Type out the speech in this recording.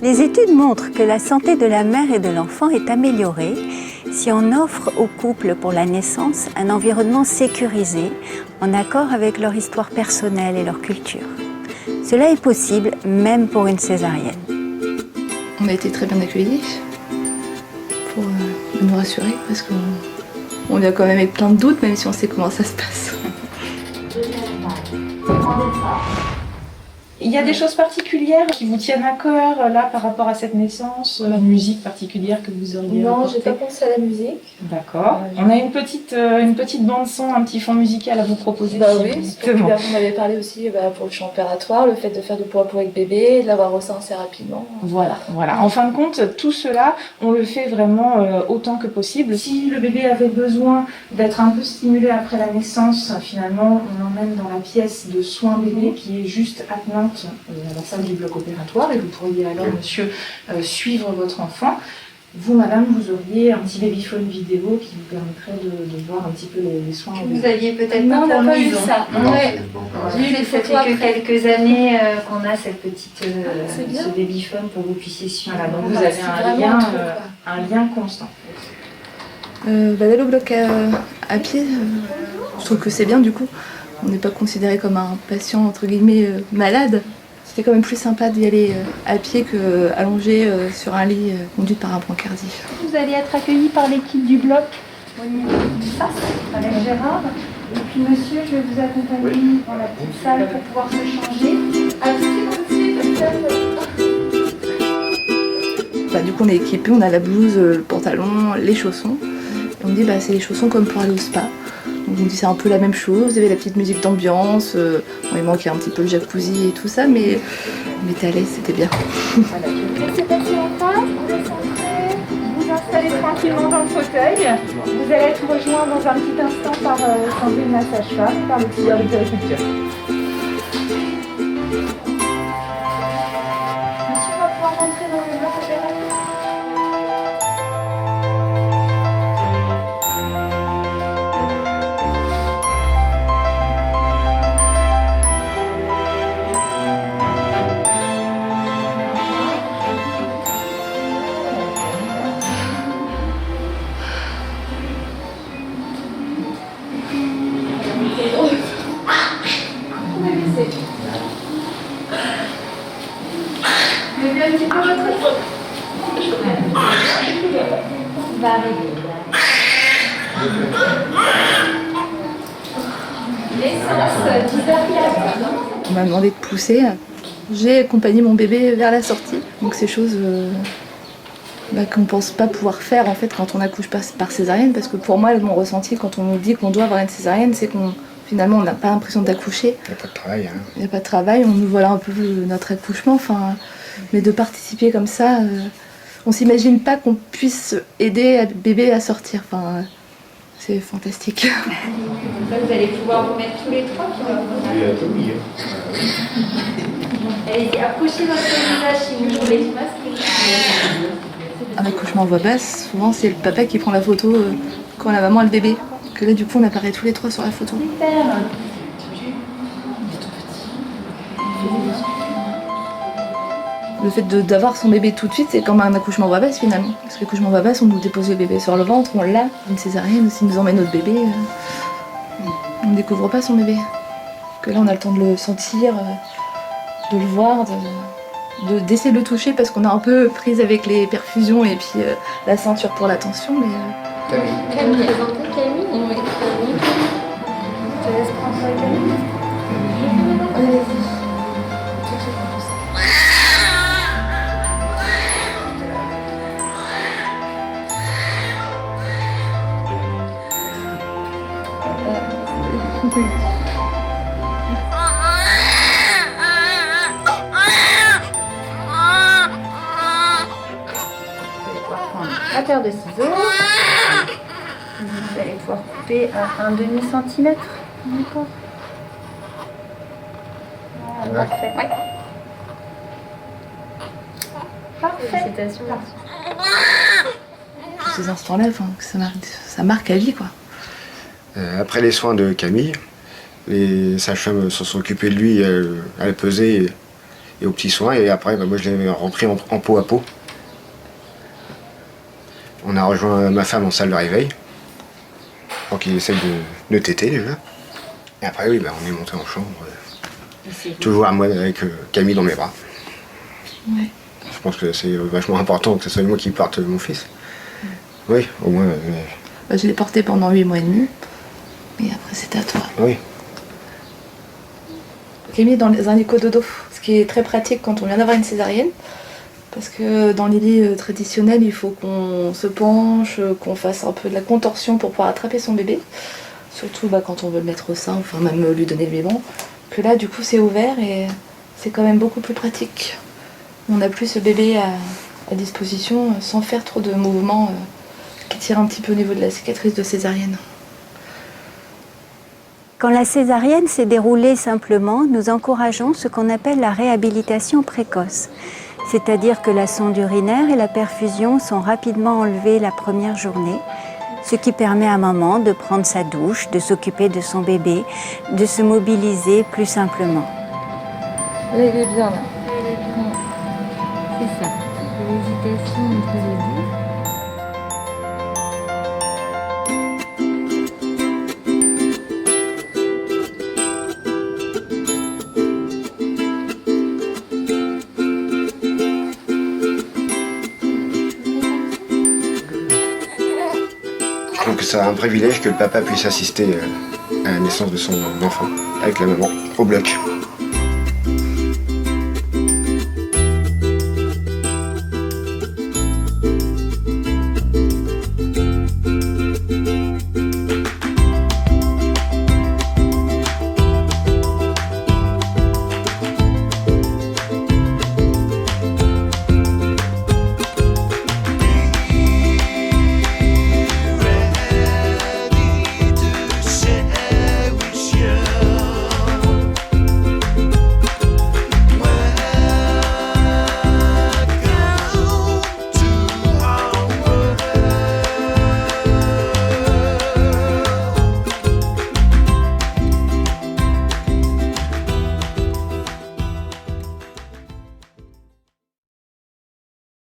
Les études montrent que la santé de la mère et de l'enfant est améliorée si on offre aux couples pour la naissance un environnement sécurisé en accord avec leur histoire personnelle et leur culture. Cela est possible même pour une césarienne. On a été très bien accueillis pour nous rassurer parce qu'on vient quand même avec plein de doutes même si on sait comment ça se passe. Il y a des choses particulières qui vous tiennent à cœur là par rapport à cette naissance, une musique particulière que vous auriez Non, apportée? j'ai pas pensé à la musique. D'accord. On a une petite bande son, un petit fond musical à vous proposer. Bah oui, vous m'avez parlé aussi pour le chant opératoire, le fait de faire du pour avec bébé, de l'avoir recensé rapidement. Voilà. En fin de compte, tout cela, on le fait vraiment autant que possible. Si le bébé avait besoin d'être un peu stimulé après la naissance, finalement, on l'emmène dans la pièce de soins bébé qui est juste attenante à la salle du bloc opératoire et vous pourriez alors, monsieur, suivre votre enfant. Vous, madame, vous auriez un petit babyphone vidéo qui vous permettrait de voir un petit peu les soins. Vous aviez peut-être Non, pas on n'a pas eu maison. ça. Ouais. Ça fait que quelques années qu'on a cette petite ce babyphone pour que vous puissiez suivre. Voilà, donc vous avez un lien constant. D'aller au bloc à pied, je trouve que c'est bien du coup. On n'est pas considéré comme un patient entre guillemets malade. C'était quand même plus sympa d'y aller à pied qu'allongé sur un lit conduit par un brancardier. Vous allez être accueilli par l'équipe du bloc au niveau du face avec Gérard. Et puis monsieur, je vais vous accompagner dans la petite salle pour pouvoir se changer. Du coup on est équipé, on a la blouse, le pantalon, les chaussons. Et on me dit c'est les chaussons comme pour aller au spa. Donc on me dit c'est un peu la même chose, il y avait la petite musique d'ambiance, il manquait un petit peu le jacuzzi et tout ça, mais t'es à l'aise, c'était bien. C'est passé en face, vous êtes centré, vous installez tranquillement dans le fauteuil. Vous allez être rejoint dans un petit instant par Sandrine, la sage-femme, et par l'auxiliaire de périculture. Monsieur va pouvoir rentrer dans le bloc opératoire. On m'a demandé de pousser. J'ai accompagné mon bébé vers la sortie. Donc c'est chose qu'on ne pense pas pouvoir faire en fait quand on accouche pas par césarienne. Parce que pour moi, mon ressenti quand on nous dit qu'on doit avoir une césarienne, c'est qu'on finalement on n'a pas l'impression d'accoucher. Il n'y a pas de travail. Il n'y a pas de travail, on nous voilà un peu notre accouchement. Mais de participer comme ça, on s'imagine pas qu'on puisse aider le bébé à sortir. C'est fantastique. Donc là, vous allez pouvoir vous mettre tous les trois. Allez-y, approchez votre visage si vous voulez. Un accouchement en voix basse, souvent c'est le papa qui prend la photo quand la maman a le bébé. Que là, du coup, on apparaît tous les trois sur la photo. Le fait d'avoir son bébé tout de suite, c'est comme un accouchement en voix basse finalement. Parce que l'accouchement en voix basse, on nous dépose le bébé sur le ventre, on l'a. Une césarienne, si nous emmène notre bébé, on ne découvre pas son bébé. Que là, on a le temps de le sentir, de le voir, d'essayer de le toucher parce qu'on est un peu prise avec les perfusions et puis la ceinture pour la tension. Mais, Camille, présentez Camille. Oui. Je te laisse prendre Camille. Allez-y. La paire de ciseaux. Vous allez pouvoir couper un demi-centimètre. D'accord. Voilà, parfait. Ouais. Parfait. Félicitations. Tous ces instants-là, ça marque à vie, quoi. Après les soins de Camille, les sages-femmes se sont occupées de lui, elle pesait et aux petits soins. Et après, moi je l'ai repris en peau à peau. On a rejoint ma femme en salle de réveil. Donc il essaye de téter déjà. Et après oui, on est monté en chambre. Toujours à moi avec Camille dans mes bras. Ouais. Je pense que c'est vachement important que ce soit moi qui porte mon fils. Oui, au moins. Je l'ai porté pendant 8 mois et demi. Et après c'était à toi. Oui. Camille est dans un éco-dodo, ce qui est très pratique quand on vient d'avoir une césarienne. Parce que dans les lits traditionnels, il faut qu'on se penche, qu'on fasse un peu de la contorsion pour pouvoir attraper son bébé. Surtout quand on veut le mettre au sein, enfin même lui donner le biberon. Que là, du coup, c'est ouvert et c'est quand même beaucoup plus pratique. On n'a plus ce bébé à disposition sans faire trop de mouvements qui tirent un petit peu au niveau de la cicatrice de césarienne. Quand la césarienne s'est déroulée simplement, nous encourageons ce qu'on appelle la réhabilitation précoce. C'est-à-dire que la sonde urinaire et la perfusion sont rapidement enlevées la première journée, ce qui permet à maman de prendre sa douche, de s'occuper de son bébé, de se mobiliser plus simplement. Là, il est bien là. C'est ça, l'hésitation entre les deux. Je trouve que c'est un privilège que le papa puisse assister à la naissance de son enfant avec la maman au bloc.